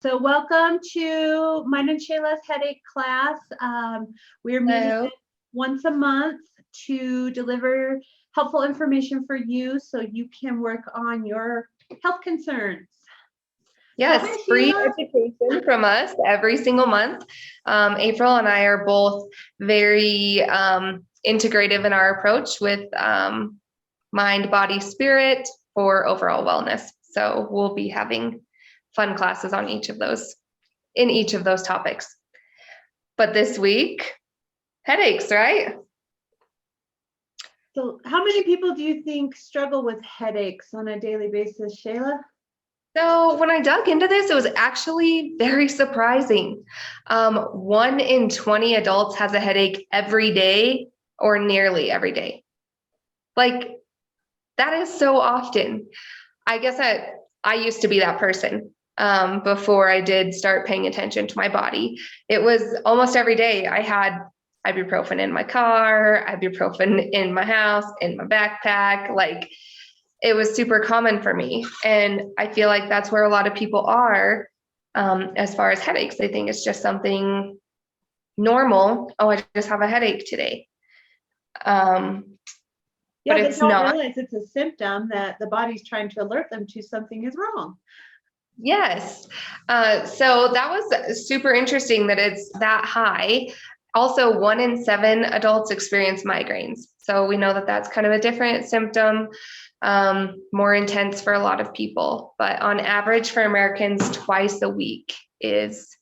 So welcome to mine and Shayla's headache class. We're meeting Hello. once a month to deliver helpful information for you so you can work on your health concerns. Yes, Hi, free Sheila. education from us every single month. April and I are both very integrative in our approach with mind, body, spirit for overall wellness. So we'll be having fun classes on in each of those topics. But this week, headaches, right? So how many people do you think struggle with headaches on a daily basis, Shayla? So when I dug into this, it was actually very surprising. 1 in 20 adults has a headache every day or nearly every day. Like, that is so often. I guess I used to be that person before I did start paying attention to my body. It was almost every day I had ibuprofen in my car, ibuprofen in my house, in my backpack. Like, it was super common for me. And I feel like that's where a lot of people are as far as headaches. They think it's just something normal. Oh, I just have a headache today. Yeah, But they it's don't not. realize it's a symptom that the body's trying to alert them to something is wrong. Yes. So that was super interesting that it's that high. Also, 1 in 7 adults experience migraines. So we know that that's kind of a different symptom, more intense for a lot of people. But on average for Americans, twice a week is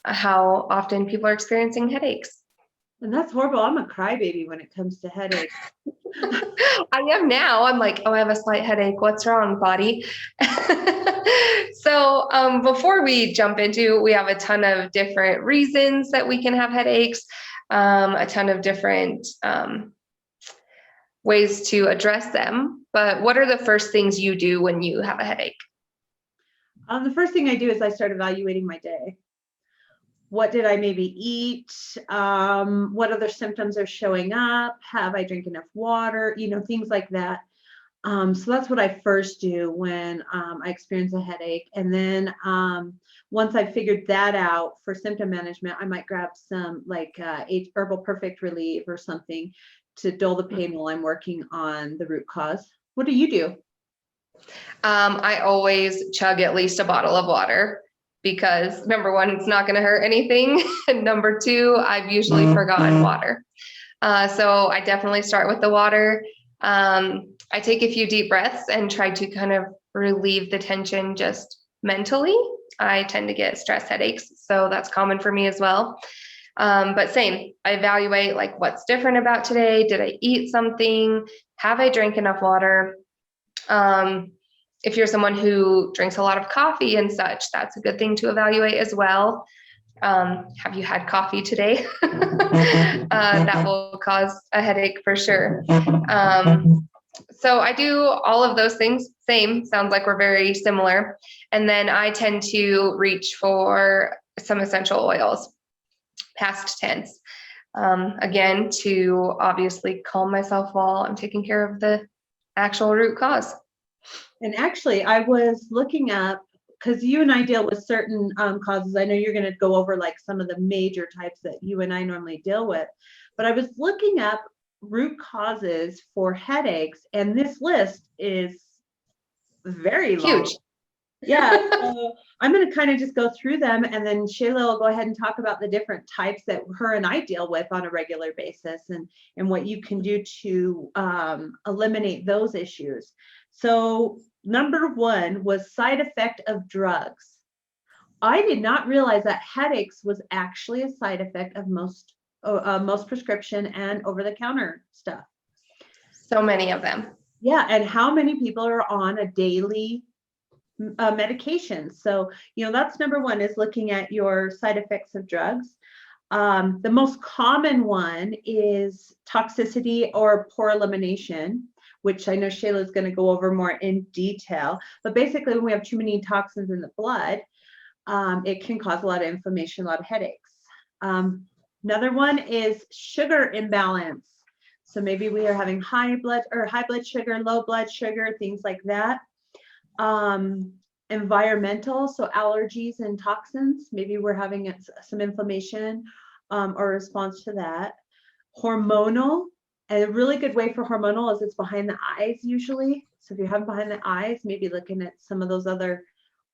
how often people are experiencing headaches. And that's horrible. I'm a crybaby when it comes to headaches. I am now. I'm like, oh, I have a slight headache. What's wrong, body? So before we jump into, we have a ton of different reasons that we can have headaches, a ton of different ways to address them. But what are the first things you do when you have a headache? The first thing I do is I start evaluating my day. What did I maybe eat? What other symptoms are showing up? Have I drank enough water? Things like that. So that's what I first do when I experience a headache. And then once I've figured that out for symptom management, I might grab some like Herbal Perfect Relief or something to dull the pain while I'm working on the root cause. What do you do? I always chug at least a bottle of water because number one, it's not going to hurt anything. And number two, I've usually forgotten water. So I definitely start with the water. I take a few deep breaths and try to kind of relieve the tension just mentally. I tend to get stress headaches, so that's common for me as well. But same, I evaluate like what's different about today. Did I eat something? Have I drank enough water? If you're someone who drinks a lot of coffee and such, that's a good thing to evaluate as well. Have you had coffee today? That will cause a headache for sure. So I do all of those things. Same, sounds like we're very similar. And then I tend to reach for some essential oils, past tense, again, to obviously calm myself while I'm taking care of the actual root cause. And actually, I was looking up, because you and I deal with certain causes. I know you're going to go over like some of the major types that you and I normally deal with, but I was looking up root causes for headaches, and this list is very long. Huge. Yeah, so I'm going to kind of just go through them, and then Shayla will go ahead and talk about the different types that her and I deal with on a regular basis, and what you can do to eliminate those issues. So number one was side effect of drugs. I did not realize that headaches was actually a side effect of most prescription and over-the-counter stuff. So many of them. Yeah, and how many people are on a daily medication? So, that's number one, is looking at your side effects of drugs. The most common one is toxicity or poor elimination, which I know Shayla is going to go over more in detail. But basically, when we have too many toxins in the blood, it can cause a lot of inflammation, a lot of headaches. Another one is sugar imbalance. So maybe we are having high blood sugar, low blood sugar, things like that. Environmental, so allergies and toxins. Maybe we're having some inflammation or response to that. Hormonal, and a really good way for hormonal is it's behind the eyes usually. So if you have behind the eyes, maybe looking at some of those other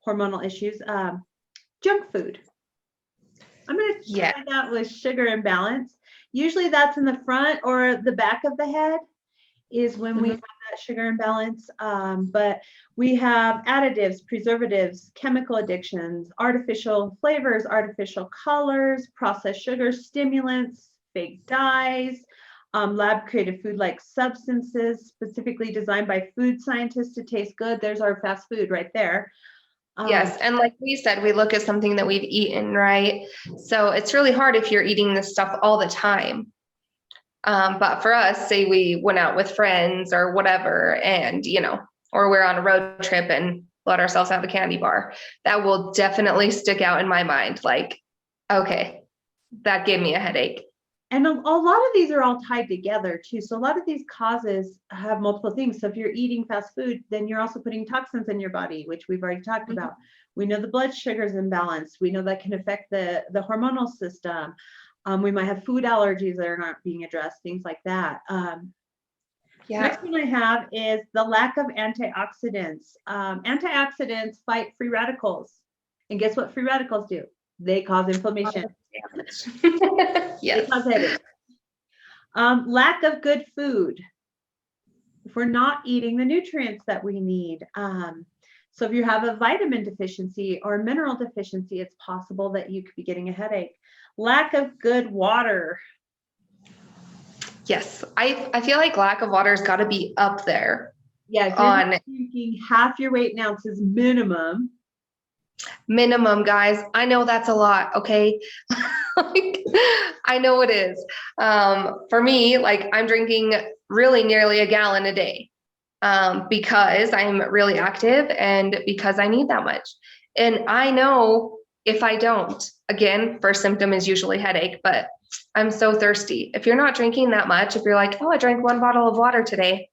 hormonal issues. Junk food. I'm going to try that with sugar imbalance. Usually that's in the front or the back of the head is when we have that sugar imbalance. But we have additives, preservatives, chemical addictions, artificial flavors, artificial colors, processed sugars, stimulants, fake dyes, lab created food like substances specifically designed by food scientists to taste good. There's our fast food right there. Yes. And like we said, we look at something that we've eaten, right? So it's really hard if you're eating this stuff all the time. But for us, say we went out with friends or whatever, and, or we're on a road trip and let ourselves have a candy bar, that will definitely stick out in my mind. Like, okay, that gave me a headache. And a lot of these are all tied together too. So a lot of these causes have multiple things. So if you're eating fast food, then you're also putting toxins in your body, which we've already talked about. We know the blood sugar is imbalanced. We know that can affect the hormonal system. We might have food allergies that are not being addressed, things like that. Next one I have is the lack of antioxidants. Antioxidants fight free radicals. And guess what free radicals do? They cause inflammation. Yes. Lack of good food. If we're not eating the nutrients that we need. So if you have a vitamin deficiency or mineral deficiency, it's possible that you could be getting a headache. Lack of good water. Yes. I feel like lack of water has got to be up there. Yeah, if you're not drinking half your weight in ounces minimum, guys. I know that's a lot. Okay. I know it is. For me, like I'm drinking really nearly a gallon a day, because I'm really active and because I need that much. And I know if I don't, again, first symptom is usually headache, but I'm so thirsty. If you're not drinking that much, if you're like, oh, I drank 1 bottle of water today,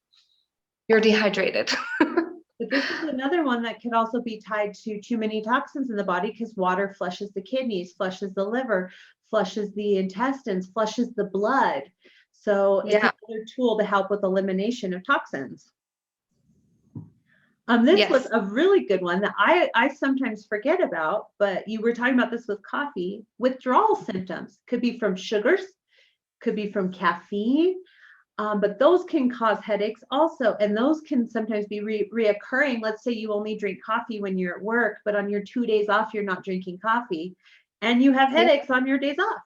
you're dehydrated. But this is another one that could also be tied to too many toxins in the body, because water flushes the kidneys, flushes the liver, flushes the intestines, flushes the blood. So it's another tool to help with elimination of toxins. This was a really good one that I sometimes forget about, but you were talking about this with coffee. Withdrawal symptoms could be from sugars, could be from caffeine, but those can cause headaches also. And those can sometimes be reoccurring. Let's say you only drink coffee when you're at work, but on your 2 days off, you're not drinking coffee and you have headaches on your days off.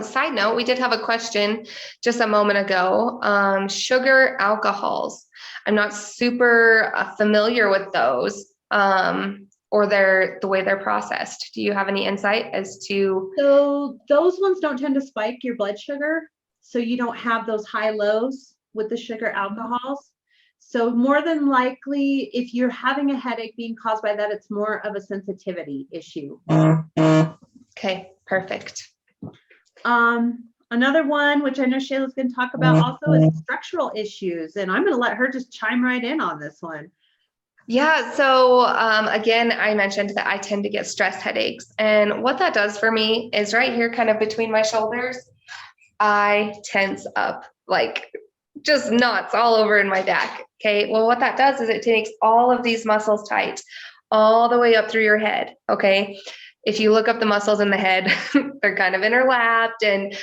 Side note, we did have a question just a moment ago. Sugar alcohols. I'm not super familiar with those, or the way they're processed. Do you have any insight as to? So those ones don't tend to spike your blood sugar. So you don't have those high lows with the sugar alcohols. So more than likely, if you're having a headache being caused by that, it's more of a sensitivity issue. Okay, perfect. Another one, which I know Shayla's going to talk about also, is structural issues. And I'm going to let her just chime right in on this one. Yeah. So, again, I mentioned that I tend to get stress headaches. And what that does for me is right here, kind of between my shoulders, I tense up, like just knots all over in my back. Okay. Well, what that does is it makes all of these muscles tight all the way up through your head. Okay. If you look up the muscles in the head, they're kind of interlapped, and,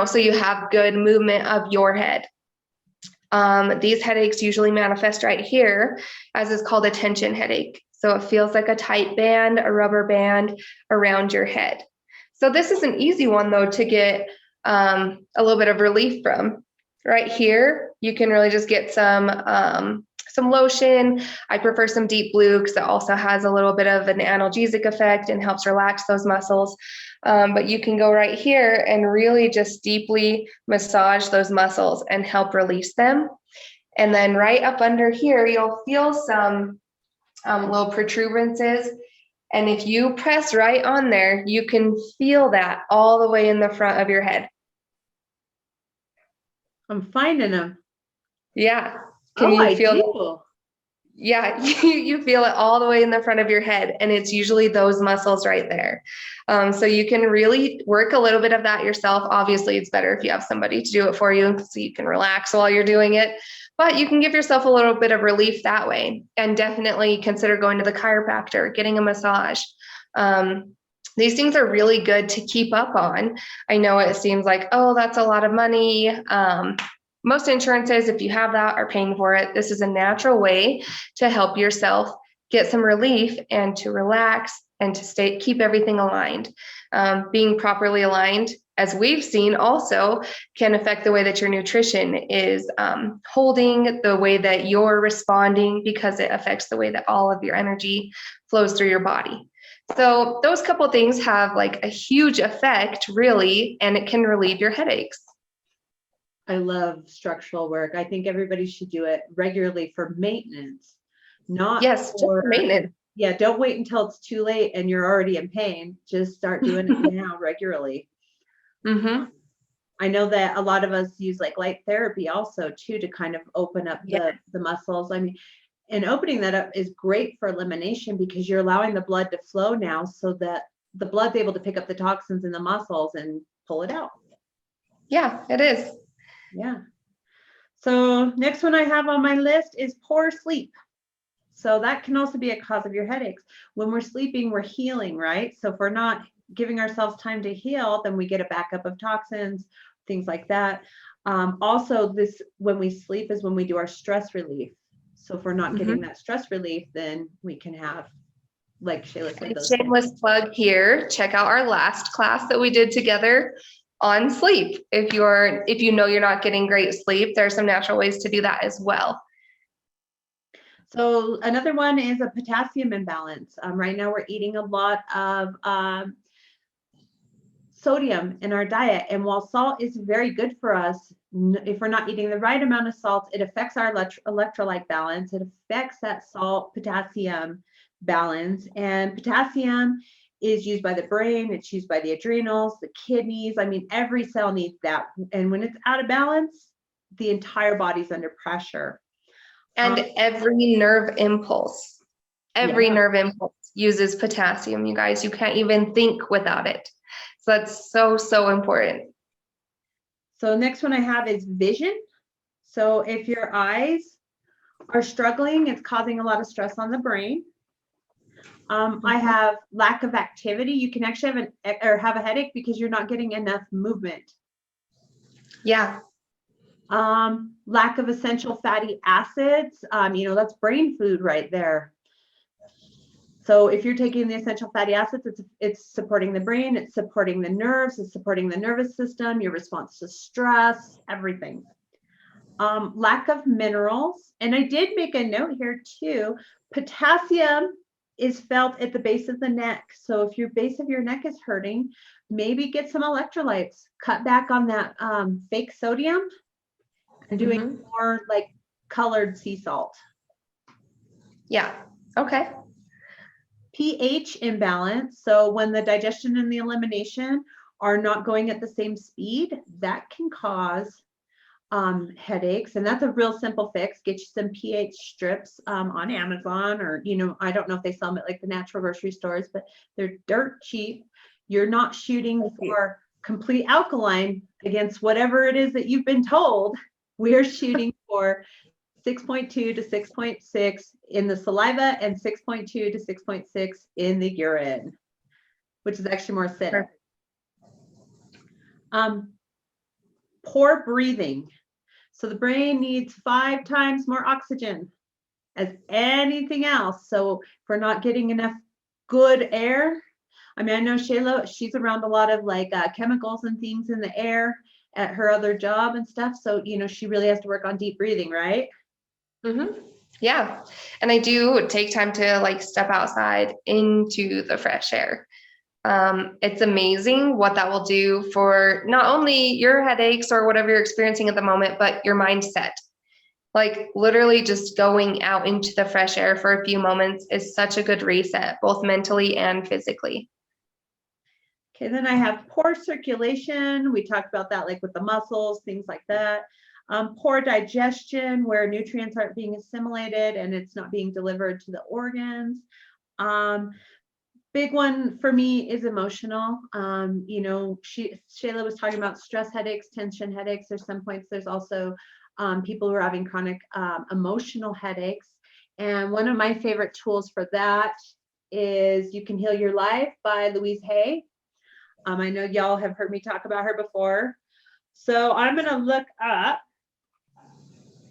so you have good movement of your head. These headaches usually manifest right here, as is called a tension headache. So it feels like a tight band, a rubber band around your head. So this is an easy one though to get a little bit of relief from. Right here, you can really just get some lotion. I prefer some Deep Blue because it also has a little bit of an analgesic effect and helps relax those muscles. But you can go right here and really just deeply massage those muscles and help release them. And then right up under here, you'll feel some little protuberances. And if you press right on there, you can feel that all the way in the front of your head. I'm finding them. Yeah. Can you feel? Yeah, you feel it all the way in the front of your head, and it's usually those muscles right there. So you can really work a little bit of that yourself. Obviously, it's better if you have somebody to do it for you so you can relax while you're doing it, but you can give yourself a little bit of relief that way. And definitely consider going to the chiropractor, getting a massage. These things are really good to keep up on. I know it seems like, oh, that's a lot of money. Most insurances, if you have that, are paying for it. This is a natural way to help yourself get some relief and to relax and to keep everything aligned. Being properly aligned, as we've seen, also can affect the way that your nutrition is holding, the way that you're responding, because it affects the way that all of your energy flows through your body. So those couple things have like a huge effect, really, and it can relieve your headaches. I love structural work. I think everybody should do it regularly for maintenance, not Yes, just for maintenance. Yeah, don't wait until it's too late and you're already in pain. Just start doing it now regularly. Mm-hmm. I know that a lot of us use like light therapy also too to kind of open up the muscles. I mean, and opening that up is great for elimination because you're allowing the blood to flow now so that the blood's able to pick up the toxins in the muscles and pull it out. Yeah, it is. Yeah. So next one I have on my list is poor sleep. So that can also be a cause of your headaches. When we're sleeping, we're healing, right? So if we're not giving ourselves time to heal, then we get a backup of toxins, things like that. Also, when we sleep is when we do our stress relief. So if we're not getting that stress relief, then we can have, like Shayla said, those shameless plug here. Check out our last class that we did together on sleep. If you know you're not getting great sleep, there are some natural ways to do that as well. So another one is a potassium imbalance. Right now we're eating a lot of sodium in our diet. And while salt is very good for us, if we're not eating the right amount of salt, it affects our electrolyte balance. It affects that salt potassium balance. And potassium is used by the brain, it's used by the adrenals, the kidneys. I mean, every cell needs that. And when it's out of balance, the entire body's under pressure. And every nerve impulse uses potassium, you guys. You can't even think without it. So that's so important. So next one I have is vision. So if your eyes are struggling, it's causing a lot of stress on the brain. I have lack of activity. You can actually have a headache because you're not getting enough movement. Yeah. Lack of essential fatty acids. That's brain food right there. So if you're taking the essential fatty acids, it's supporting the brain, it's supporting the nerves, it's supporting the nervous system, your response to stress, everything. Lack of minerals. And I did make a note here too. Potassium is felt at the base of the neck. So if your base of your neck is hurting, maybe get some electrolytes, cut back on that fake sodium and doing more like colored sea salt. Yeah. Okay. pH imbalance. So when the digestion and the elimination are not going at the same speed, that can cause headaches. And that's a real simple fix. Get you some pH strips on Amazon, or, I don't know if they sell them at like the natural grocery stores, but they're dirt cheap. You're not shooting for complete alkaline against whatever it is that you've been told. We're shooting for 6.2 to 6.6 in the saliva and 6.2 to 6.6 in the urine, which is actually more acidic. Poor breathing. So the brain needs 5 times more oxygen as anything else. So if we're not getting enough good air, I mean, I know Shayla, she's around a lot of like chemicals and things in the air at her other job and stuff. So, she really has to work on deep breathing, right? Yeah. And I do take time to like step outside into the fresh air. It's amazing what that will do for not only your headaches or whatever you're experiencing at the moment, but your mindset. Like literally just going out into the fresh air for a few moments is such a good reset, both mentally and physically. Okay, then I have poor circulation. We talked about that, like with the muscles, things like that. Poor digestion, where nutrients aren't being assimilated and it's not being delivered to the organs. Big one for me is emotional. Shayla was talking about stress headaches, tension headaches. There's some points. There's also people who are having chronic emotional headaches. And one of my favorite tools for that is You Can Heal Your Life by Louise Hay. I know y'all have heard me talk about her before. So I'm going to look up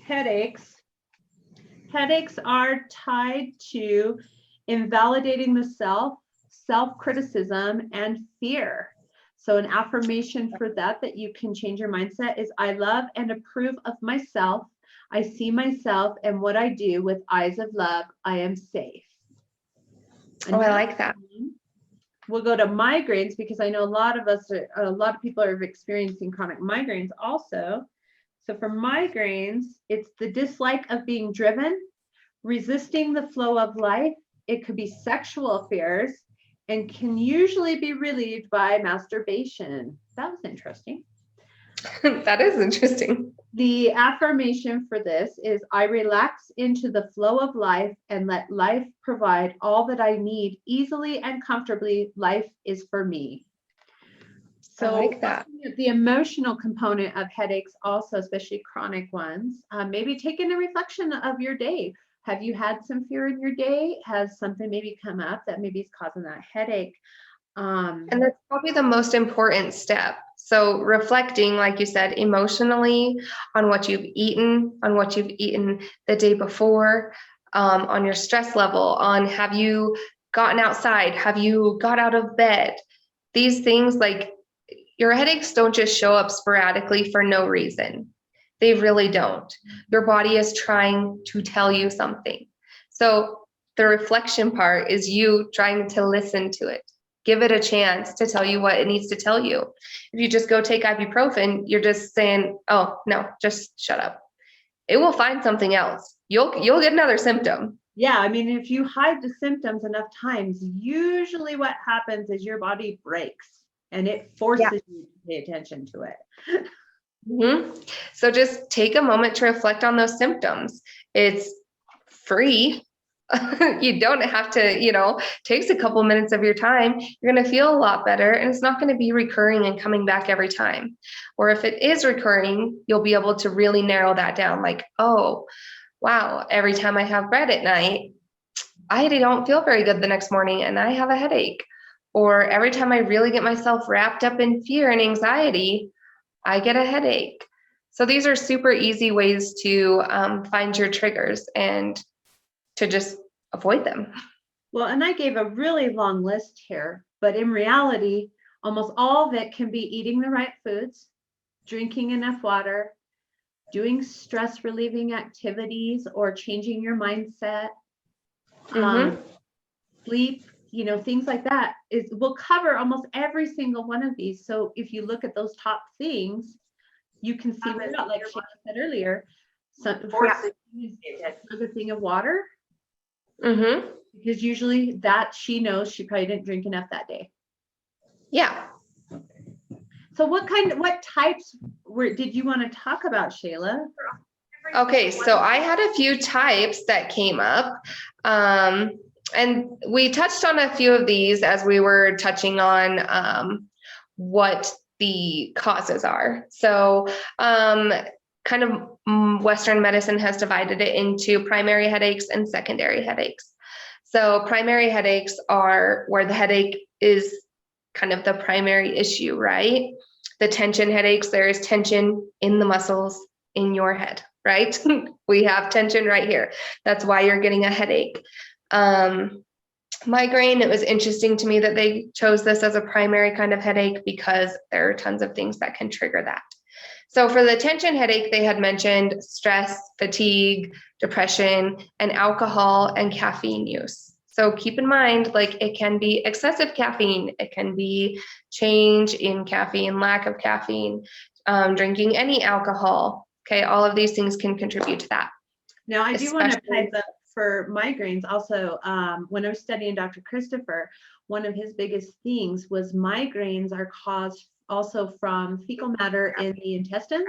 headaches. Headaches are tied to invalidating the self, self-criticism, and fear. So an affirmation for that you can change your mindset is, I love and approve of myself. I see myself and what I do with eyes of love. I am safe. Oh, I like that. We'll go to migraines, because I know a lot of people are experiencing chronic migraines also. So for migraines, it's the dislike of being driven, resisting the flow of life. It could be sexual fears and can usually be relieved by masturbation. That was interesting. That is interesting. The affirmation for this is, I relax into the flow of life and let life provide all that I need easily and comfortably. Life is for me. So I like that. The emotional component of headaches also, especially chronic ones, maybe taking a reflection of your day. Have you had some fear in your day? Has something maybe come up that maybe is causing that headache? And that's probably the most important step. So reflecting, like you said, emotionally on what you've eaten the day before, on your stress level, on have you gotten outside? Have you got out of bed? These things, like, your headaches don't just show up sporadically for no reason. They really don't. Your body is trying to tell you something. So the reflection part is you trying to listen to it. Give it a chance to tell you what it needs to tell you. If you just go take ibuprofen, you're just saying, oh, no, just shut up. It will find something else. You'll get another symptom. Yeah, I mean, if you hide the symptoms enough times, usually what happens is your body breaks and it forces you to pay attention to it. Mm-hmm. So just take a moment to reflect on those symptoms. It's free. You don't have to, takes a couple minutes of your time. You're going to feel a lot better, and it's not going to be recurring and coming back every time. Or if it is recurring, you'll be able to really narrow that down. Like, oh, wow, every time I have bread at night, I don't feel very good the next morning and I have a headache. Or every time I really get myself wrapped up in fear and anxiety, I get a headache. So these are super easy ways to find your triggers and to just avoid them. Well, and I gave a really long list here, but in reality, almost all of it can be eating the right foods, drinking enough water, doing stress relieving activities or changing your mindset, sleep, things like that will cover almost every single one of these. So if you look at those top things, you can see what, like Shayla said earlier, another thing of water. Because usually that she knows she probably didn't drink enough that day. Yeah. So what types did you want to talk about, Shayla? Okay, so I had a few types that came up. And we touched on a few of these as we were touching on what the causes are. So kind of Western medicine has divided it into primary headaches and secondary headaches. So primary headaches are where the headache is kind of the primary issue, right? The tension headaches, there is tension in the muscles in your head, right? We have tension right here. That's why you're getting a headache. Migraine, it was interesting to me that they chose this as a primary kind of headache because there are tons of things that can trigger that. So for the tension headache, they had mentioned stress, fatigue, depression, and alcohol and caffeine use. So keep in mind, like, it can be excessive caffeine, it can be change in caffeine, lack of caffeine, drinking any alcohol. Okay, all of these things can contribute to that. Now, I do want to pipe up for migraines also. When I was studying Dr. Christopher, one of his biggest things was migraines are caused also from fecal matter in the intestines.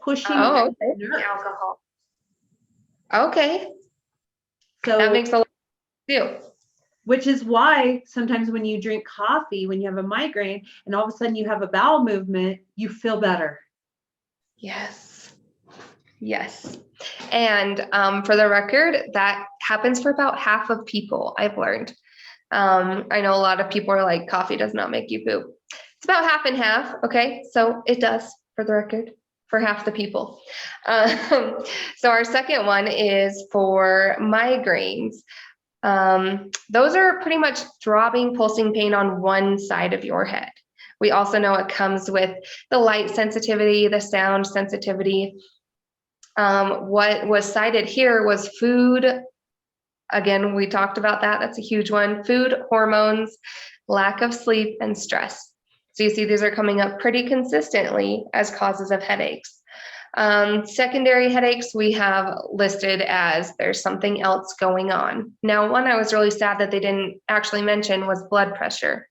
pushing Oh, the okay. nerve. Alcohol. Okay. So That makes a lot of sense too. which is why sometimes when you drink coffee, when you have a migraine and all of a sudden you have a bowel movement, you feel better. Yes. Yes. And for the record, that happens for about half of people, I've learned. I know a lot of people are like, coffee does not make you poop. It's about half and half. Okay. So it does, for the record, for half the people. So our second one is for migraines. Those are pretty much throbbing, pulsing pain on one side of your head. We also know it comes with the light sensitivity, the sound sensitivity. What was cited here was food. Again, we talked about that. That's a huge one. Food, hormones, lack of sleep, and stress. So you see these are coming up pretty consistently as causes of headaches. Secondary headaches we have listed as there's something else going on. Now, one I was really sad that they didn't actually mention was blood pressure.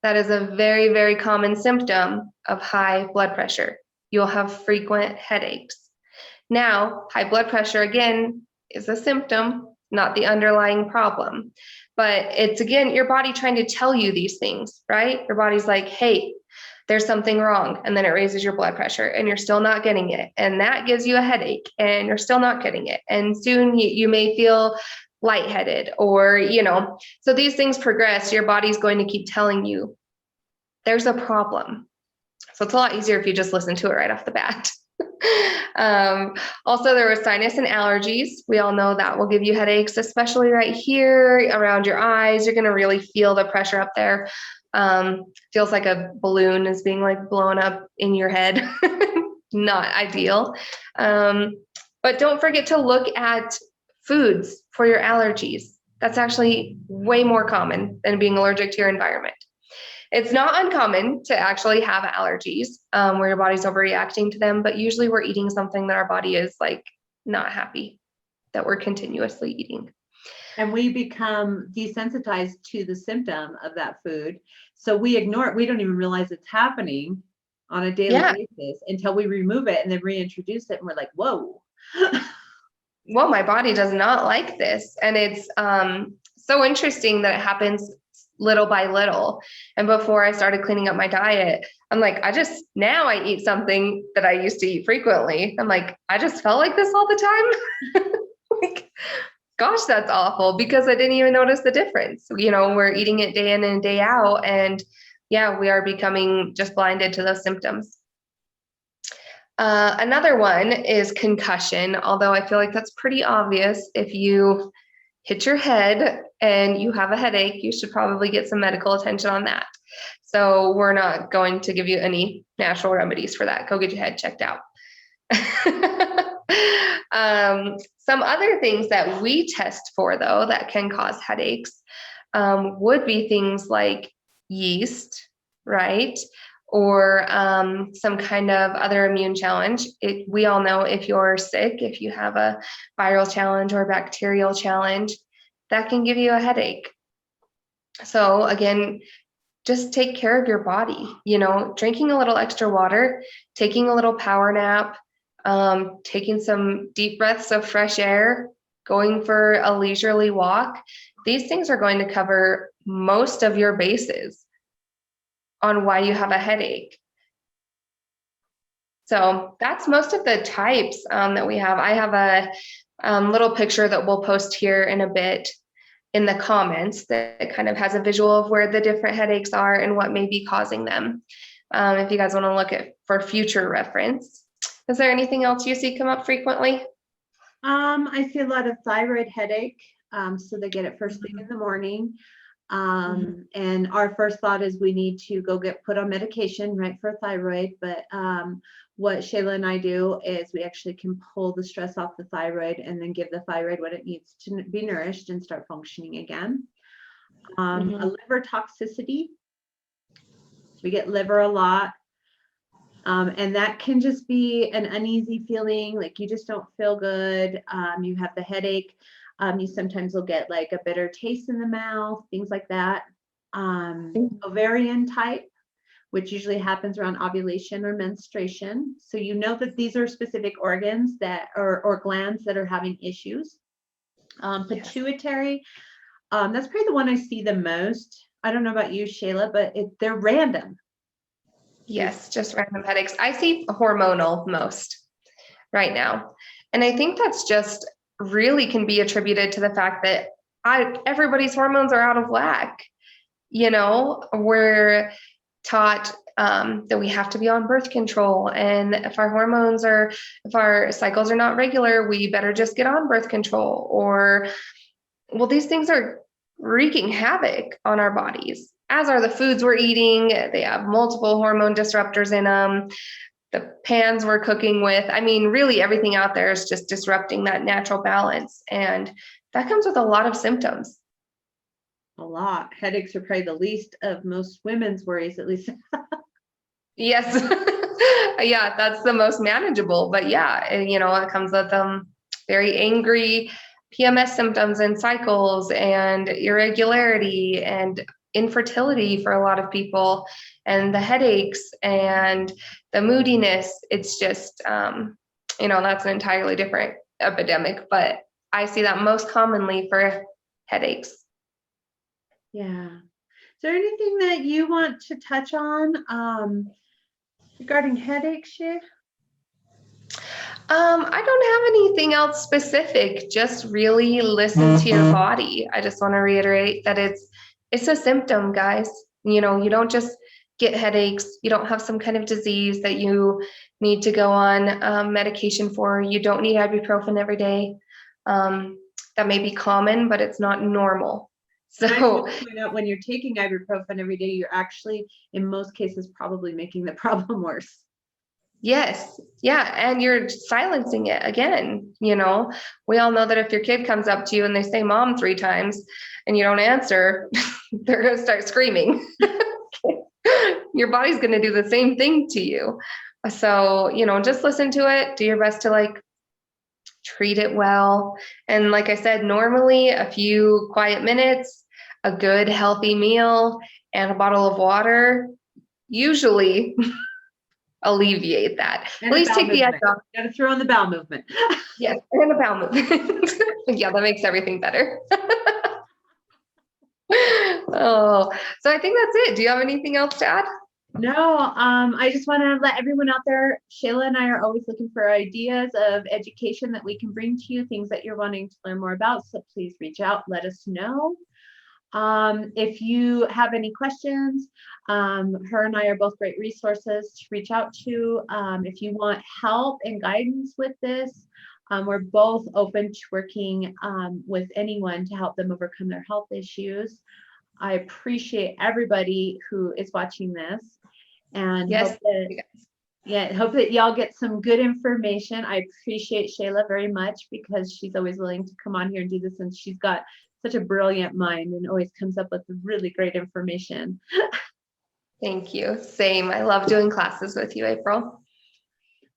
That is a very, very common symptom of high blood pressure. You'll have frequent headaches. Now, high blood pressure, again, is a symptom, not the underlying problem. But it's, again, your body trying to tell you these things, right? Your body's like, hey, there's something wrong. And then it raises your blood pressure and you're still not getting it. And that gives you a headache and you're still not getting it. And soon you may feel lightheaded or, so these things progress. Your body's going to keep telling you there's a problem. So it's a lot easier if you just listen to it right off the bat. Also, there was sinus and allergies. We all know that will give you headaches, especially right here around your eyes. You're going to really feel the pressure up there. Feels like a balloon is being like blown up in your head. Not ideal. But don't forget to look at foods for your allergies. That's actually way more common than being allergic to your environment. It's not uncommon to actually have allergies where your body's overreacting to them, but usually we're eating something that our body is like not happy that we're continuously eating. And we become desensitized to the symptom of that food. So we ignore it. We don't even realize it's happening on a daily basis until we remove it and then reintroduce it. And we're like, whoa. Well, my body does not like this. And it's so interesting that it happens little by little. And before I started cleaning up my diet, I'm like, now I eat something that I used to eat frequently. I'm like, I just felt like this all the time. Like, gosh, that's awful because I didn't even notice the difference. We're eating it day in and day out. And yeah, we are becoming just blinded to those symptoms. Another one is concussion, although I feel like that's pretty obvious. If you hit your head and you have a headache, you should probably get some medical attention on that. So we're not going to give you any natural remedies for that. Go get your head checked out. Some other things that we test for, though, that can cause headaches would be things like yeast, right? Or some kind of other immune challenge. We all know if you're sick, if you have a viral challenge or bacterial challenge, that can give you a headache. So again, just take care of your body, drinking a little extra water, taking a little power nap, taking some deep breaths of fresh air, going for a leisurely walk. These things are going to cover most of your bases on why you have a headache. So that's most of the types that we have. I have a little picture that we'll post here in a bit in the comments that kind of has a visual of where the different headaches are and what may be causing them. If you guys want to look at for future reference. Is there anything else you see come up frequently? I see a lot of thyroid headache. So they get it first thing in the morning. And our first thought is we need to go get put on medication, right, for thyroid. But what Shayla and I do is we actually can pull the stress off the thyroid and then give the thyroid what it needs to be nourished and start functioning again. A liver toxicity. We get liver a lot. And that can just be an uneasy feeling, like you just don't feel good. You have the headache. You sometimes will get like a bitter taste in the mouth, things like that. Ovarian type, which usually happens around ovulation or menstruation. So you know that these are specific organs that or glands that are having issues. Pituitary, that's probably the one I see the most. I don't know about you, Shayla, but they're random. Yes, just random headaches. I see hormonal most right now. And I think that's just really can be attributed to the fact that everybody's hormones are out of whack. You know, we're taught that we have to be on birth control. And if our cycles are not regular, we better just get on birth control. Or, well, these things are wreaking havoc on our bodies, as are the foods we're eating. They have multiple hormone disruptors in them. The pans we're cooking with, I mean, really everything out there is just disrupting that natural balance. And that comes with a lot of symptoms. A lot. Headaches are probably the least of most women's worries, at least. Yes. Yeah, that's the most manageable. But yeah, it comes with very angry PMS symptoms and cycles and irregularity and infertility for a lot of people, and the headaches and the moodiness. It's just, that's an entirely different epidemic, but I see that most commonly for headaches. Yeah. Is there anything that you want to touch on regarding headaches, Shay? I don't have anything else specific. Just really listen to your body. I just want to reiterate that it's a symptom, guys. You don't just get headaches. You don't have some kind of disease that you need to go on medication for. You don't need ibuprofen every day. That may be common, but it's not normal. So point out, when you're taking ibuprofen every day, you're actually, in most cases, probably making the problem worse. Yes. Yeah. And you're silencing it again. We all know that if your kid comes up to you and they say mom 3 times and you don't answer, they're going to start screaming. Your body's going to do the same thing to you. So, just listen to it, do your best to treat it well. And like I said, normally a few quiet minutes, a good healthy meal, and a bottle of water usually alleviate that. And at least take the edge off. Got to throw in the bowel movement. Yes, and a bowel movement. Yeah, that makes everything better. Oh, so I think that's it. Do you have anything else to add? No, I just want to let everyone out there, Shayla and I are always looking for ideas of education that we can bring to you, things that you're wanting to learn more about. So please reach out, let us know. If you have any questions, her and I are both great resources to reach out to. If you want help and guidance with this, we're both open to working with anyone to help them overcome their health issues. I appreciate everybody who is watching this, and yes, hope that y'all get some good information. I appreciate Shayla very much because she's always willing to come on here and do this, and she's got such a brilliant mind and always comes up with really great information. Thank you. Same. I love doing classes with you, April.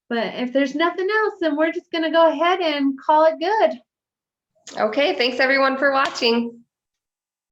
But if there's nothing else, then we're just going to go ahead and call it good. Okay. Thanks everyone for watching.